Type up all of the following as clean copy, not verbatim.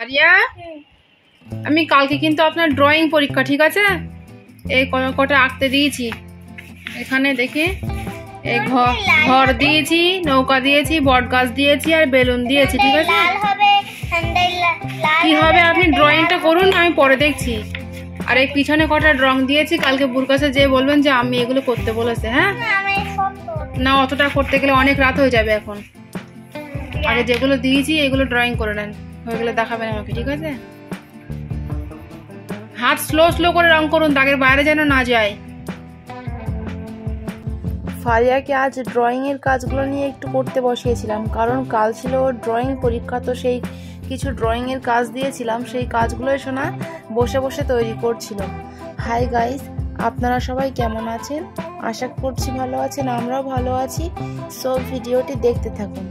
Area, আমি কালকে কিন্তু আপনার ড্রয়িং পরীক্ষা, ঠিক আছে? এই কটা আঁকতে দিয়েছি। এখানে দেখি, এই ঘর দিয়েছি, নৌকা দিয়েছি, বট গাছ দিয়েছি আর বেলুন দিয়েছি, ঠিক আছে? কি হবে আপনি ড্রয়িংটা করুন, আমি পরে দেখছি। আর এই পিছনে কটা রং দিয়েছি, কালকে বুর কাছে যেয়ে বলবেন যে আমি এগুলো করতে বলেছে। হ্যাঁ না, অতটা করতে গেলে অনেক রাত হয়ে যাবে। এখন আগে যেগুলো দিয়েছি এগুলো ড্রয়িং করে নেন, হয়ে গেলে দেখাবেন আমাকে, ঠিক আছে? হাত স্লো করে রং করুন, দাগের বাইরে যেন না যায়। ফারিয়াকে আজ ড্রয়িং এর কাজগুলো নিয়ে একটু করতে বসিয়েছিলাম, কারণ কাল ছিল ওর ড্রয়িং পরীক্ষা। তো সেই কিছু ড্রয়িং এর কাজ দিয়েছিলাম, সেই কাজগুলোই শোনা বসে বসে তৈরি করছিল। হাই গাইস, আপনারা সবাই কেমন আছেন? আশা করছি ভালো আছেন, আমরাও ভালো আছি। সো ভিডিওটি দেখতে থাকুন।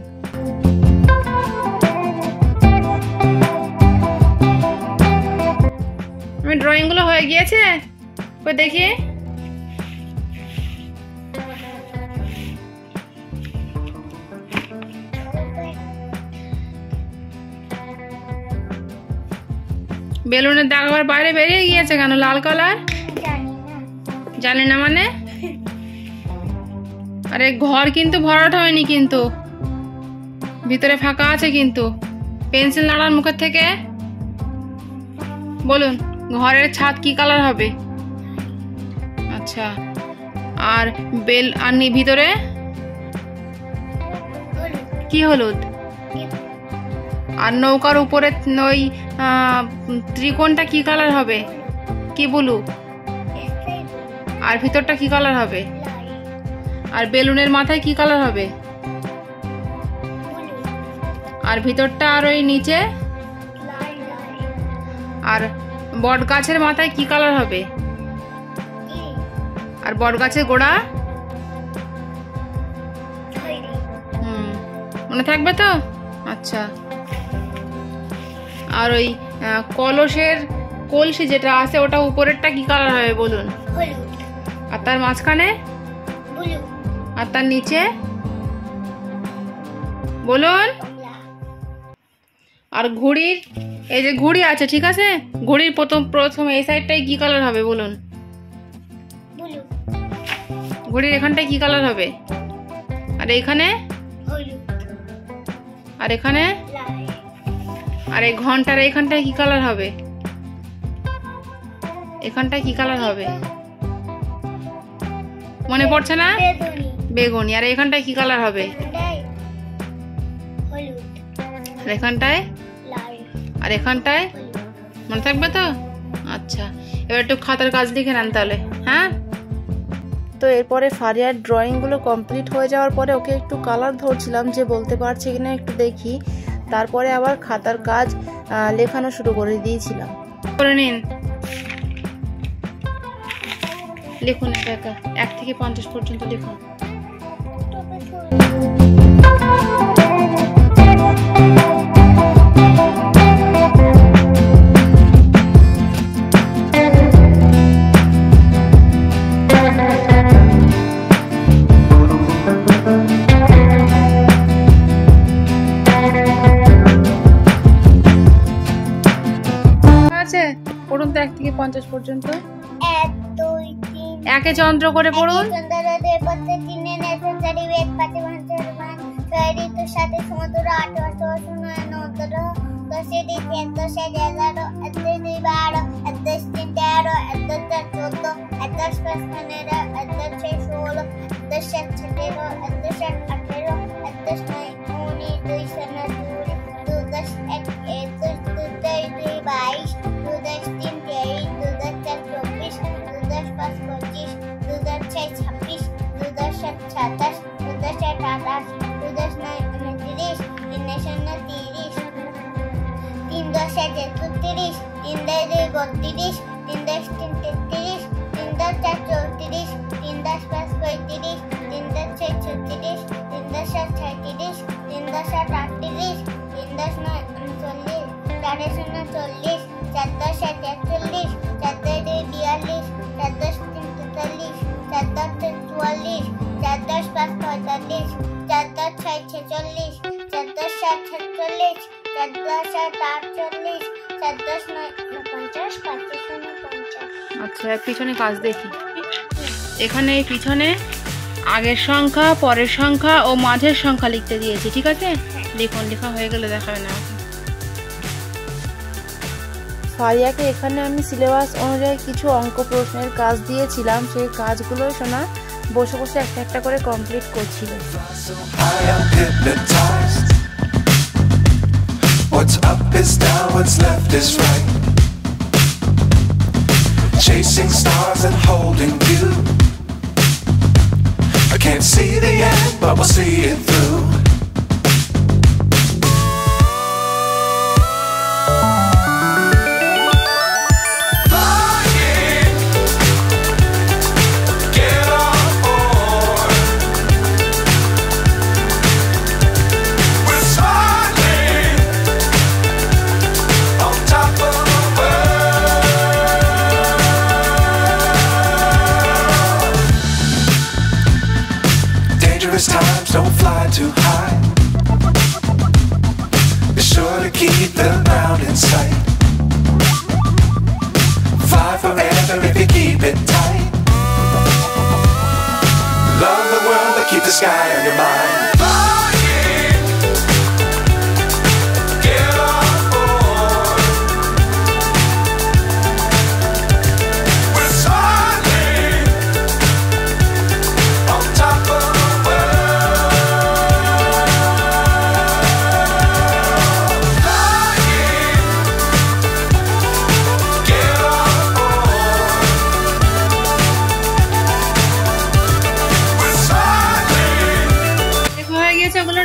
আমি ড্রয়িং গুলো হয়ে গিয়েছে, কই দেখি। বেলুনের দাগ আবার বাইরে বেরিয়ে গিয়েছে কেন? লাল কালার জানি না মানে? আরে ঘর কিন্তু ভরাট হয়নি, কিন্তু ভিতরে ফাঁকা আছে। কিন্তু পেন্সিল নাড়ার মুখের থেকে বলুন, ঘরের ছাদ কি কালার হবে? আচ্ছা, আর ভিতরে কি হলুদ? আর নৌকার উপরে ওই ত্রিকোণটা কি কালার হবে? কি ব্লু? আর ভিতরটা কি কালার হবে? আর বেলুনের মাথায় কি কালার হবে? আর ভিতরটা আর ওই নিচে? আর বট গাছের মাথায় কি কালার হবে? আর বট গাছের গোড়া? মনে থাকবে তো? আচ্ছা, আর ওই কলসি যেটা আছে ওটা উপরেরটা কি কালার হবে বলুন? আর তার মাঝখানে? আর তার নিচে বলুন? আর ঘুড়ির, এই যে ঘুড়ি আছে, ঠিক আছে, ঘুড়ির প্রথম এই সাইডটাই কি কালার হবে বলুন? ঘুড়ির এখানটায় কি কালার হবে? আর এইখানে? আর এখানে? আর এই ঘন্টার এইখানটায় কি কালার হবে? এখানটায় কি কালার হবে মনে পড়ছে না? বেগুনি। আর এখানটায় কি কালার হবে? আর এখানটায়? আর এখানটায়? মনে থাকবে তো? আচ্ছা, এবার একটু খাতার কাজ লিখে নেন তাহলে। হ্যাঁ, তো এরপরে ফারিয়ার ড্রয়িং গুলো কমপ্লিট হয়ে যাওয়ার পরে ওকে একটু কালার ধরছিলাম যে বলতে পারছে কিনা একটু দেখি। তারপরে আবার খাতার কাজ লেখানো শুরু করে দিয়েছিলাম। করে নিন, লিখুন, 1 থেকে 50 পর্যন্ত লিখুন। পড়ুন তো 1 থেকে 50 পর্যন্ত। 1 2 3 একে চন্দ্র করে পড়ুন। चौदह सात 48, 14 7 48, 14 7 48, 4 10 50 5 50। আচ্ছা পিছনে কাজ দেখি। এখানে পিছনে আগের সংখ্যা, পরের সংখ্যা ও মাঝের সংখ্যা লিখতে দিয়েছি, ঠিক আছে? লিখুন, লেখা হয়ে গেলে দেখাবে না। ফারিয়াকে এখানে আমি সিলেবাস অনুযায়ী কিছু অঙ্ক প্রশ্নের কাজ দিয়েছিলাম, সেই কাজগুলো শোনা বসে বসে একটা একটা করে কমপ্লিট করছিল। What's up is down, what's left is right. Chasing stars and holding you. I can't see the end, but we'll see it through. Times don't fly too high. Be sure to keep the ground in sight. Fly forever if you keep it tight. Love the world but keep the sky on your mind.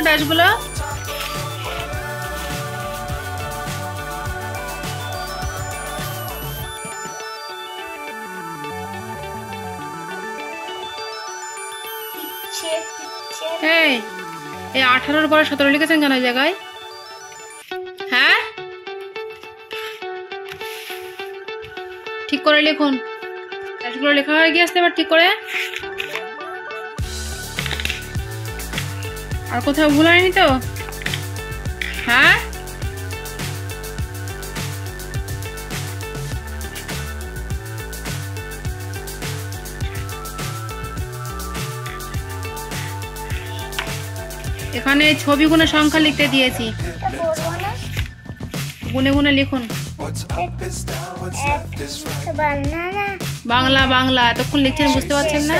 ডাশগুলো এই 18 পরে 17 লিখেছেন কেন জায়গায়? হ্যাঁ ঠিক করে লিখুন। ডাশগুলো লেখা হয়ে গিয়েছে, এবার ঠিক করে। আর কোথাও ভুল হয়নি তো? হ্যাঁ এখানে ছবি গুণে সংখ্যা লিখতে দিয়েছি, গুনে গুনে লিখুন। বাংলা বাংলা এতক্ষণ লিখছেন, বুঝতে পারছেন না?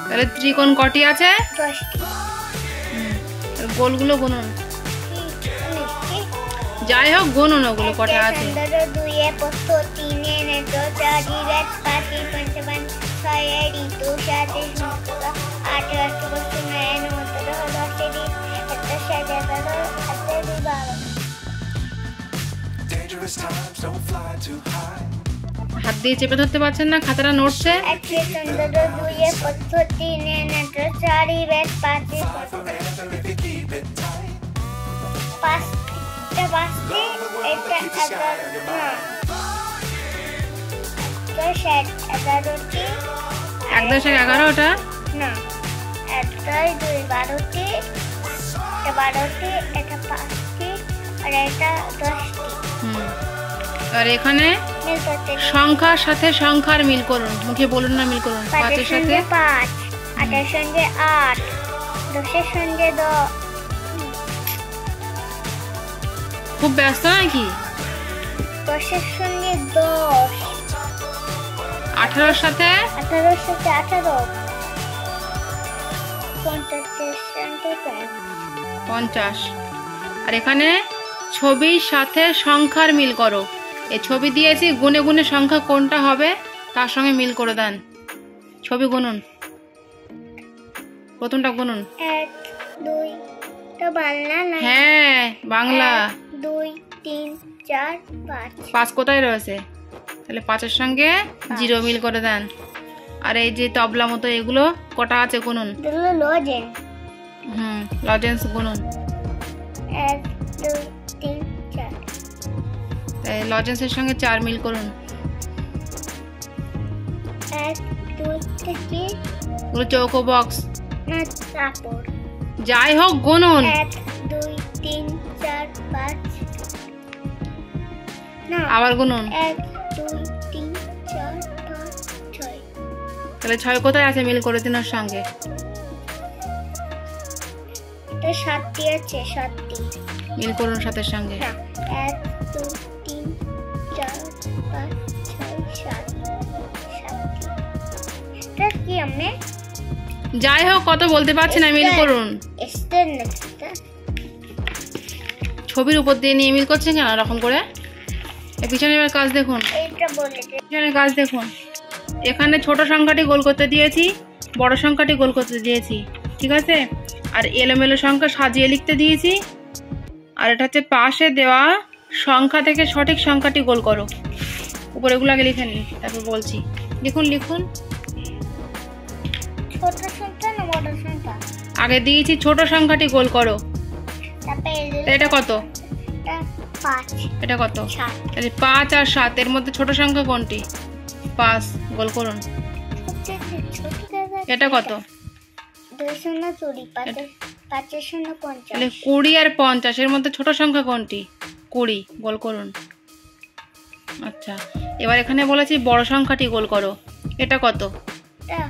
তাহলে ত্রিকোণ কটি আছে? গোলগুলো গুনুন, যাই হোক গুনুন ওগুলো কটা আছে। হাত দিয়ে চেপে ধরতে পারছেন না, খাতাটা নড়ছে। এক দশের 11টা না, 1 2 12টি, 12টি, এটা 5টি আর এটা 10টি। আর এখানে সংখ্যার সাথে সংখ্যার মিল করুন, মুখে বলুন না, মিল করুন। 5 এর সাথে 5, 8 এর সঙ্গে 8, 10 এর সঙ্গে 10। খুব ব্যস্ত নাকি? 10 এর সঙ্গে 10, 18 এর সাথে 18, 50 এর সঙ্গে 50। আর এখানে ছবির সাথে সংখ্যার মিল করো। এই ছবি দিয়েছি, গুনে গুনে সংখ্যা কোনটা হবে তার সঙ্গে মিল করে দেন। ছবি গুনুন, প্রথমটা গুনুন। 1 2, তো বাংলা না? হ্যাঁ বাংলা। 1 2 3 4 5। 5 কোথায় রয়েছে? তাহলে 5 এর সঙ্গে 0 মিল করে দেন। আর এই যে তবলা মতো এগুলো কটা আছে গুনুন। এগুলো লজেন্স। লজেন্স গুনুন। 1 2 3 4। লজেন্সের সঙ্গে 4 মিল করুন। 1 2 3 ওগুলো চৌকো বক্স, না কাপড়। যাই হোক গুনুন। 1 2 3 4 5 না আবার গুনুন। 1 2 3 4 5 6 তাহলে 6 কোথায় আছে মিল করে দিন ওর সঙ্গে? এটা 7টি আছে, 7টি মিল করুন সাথের সঙ্গে। 1 2 3 4 5 6 7 7টি। এটা কি আমি যাই হোক কত বলতে পারছি না, মিল করুন। স্টেন নাকি ছবির উপর দিয়ে নিয়ে মিল করছেন কেন এরকম করে? এই পিছনে এবার কাজ দেখুন, এইটা বলে দে। পিছনে কাজ দেখুন। এখানে ছোট সংখ্যাটি গোল করতে দিয়েছি, বড় সংখ্যাটি গোল করতে দিয়েছি, ঠিক আছে? আর এলোমেলো সংখ্যা সাজিয়ে লিখতে দিয়েছি। আর এটা হচ্ছে পাশে দেওয়া সংখ্যা থেকে সঠিক সংখ্যাটি গোল করো। উপরে এগুলো আগে লিখে নিন, তারপর বলছি। লিখুন লিখুন। ছোট সংখ্যা না বড় সংখ্যা? আগে দিয়েছি ছোট সংখ্যাটি গোল করো। তারপরে এটা কত? এটা 5, এটা কত? 7। তাহলে 5 আর 7 এর মধ্যে ছোট সংখ্যা কোনটি? 5, গোল করুন। এটা কত? 2 শূন্য 20, 5 শূন্য 50। তাহলে 20 আর 50 এর মধ্যে ছোট সংখ্যা কোনটি? 20, গোল করুন। আচ্ছা, এবার এখানে বলেছি বড় সংখ্যাটি গোল করো। এটা কত? এটা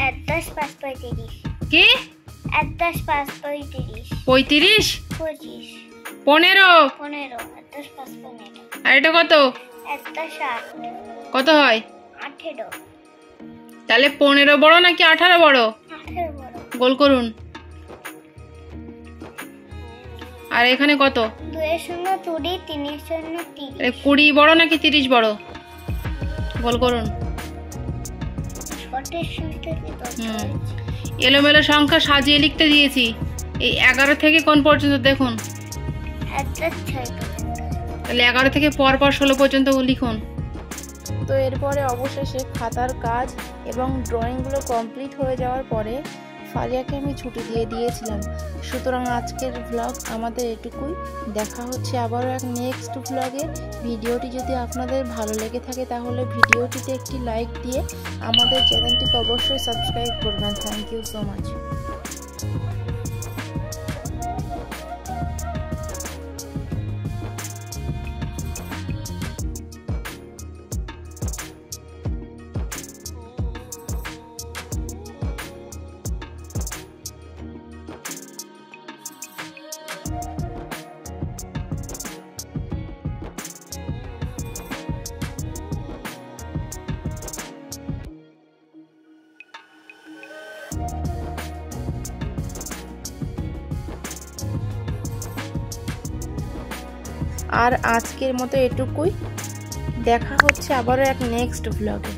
1 10 5 35। কি? 1 10 5 35 35? 25 15? 15 1 10 5 15। আর এটা কত? 1 10 8 কত হয়? 18। তাহলে 15 বড় নাকি 18 বড়? 18 বড়। গোল করুন। আর এখানে কত? 2 শূন্য 20, 3 শূন্য 30। তাহলে 20 বড় নাকি 30 বড়? গোল করুন। ছোটের সংখ্যা কি দরকার? এলোমেলো সংখ্যা সাজিয়ে লিখতে দিয়েছি। এই 11 থেকে কোন পর্যন্ত দেখুন। 1 10 6 পর্যন্ত। তাহলে 11 থেকে পরপর 16 পর্যন্ত লিখুন। তো এরপরে অবশেষে খাতার কাজ এবং ড্রয়িংগুলো কমপ্লিট হয়ে যাওয়ার পরে ফারিয়াকে আমি ছুটি দিয়ে দিয়েছিলাম। সুতরাং আজকের ভ্লগ আমাদের এটুকুই। দেখা হচ্ছে আবারও এক নেক্সট ভ্লগে। ভিডিওটি যদি আপনাদের ভালো লেগে থাকে তাহলে ভিডিওটিতে একটি লাইক দিয়ে আমাদের চ্যানেলটিকে অবশ্যই সাবস্ক্রাইব করবেন। Thank you so much. আর আজকের মতো এটুকুই। দেখা হচ্ছে আবারও এক নেক্সট ভ্লগে।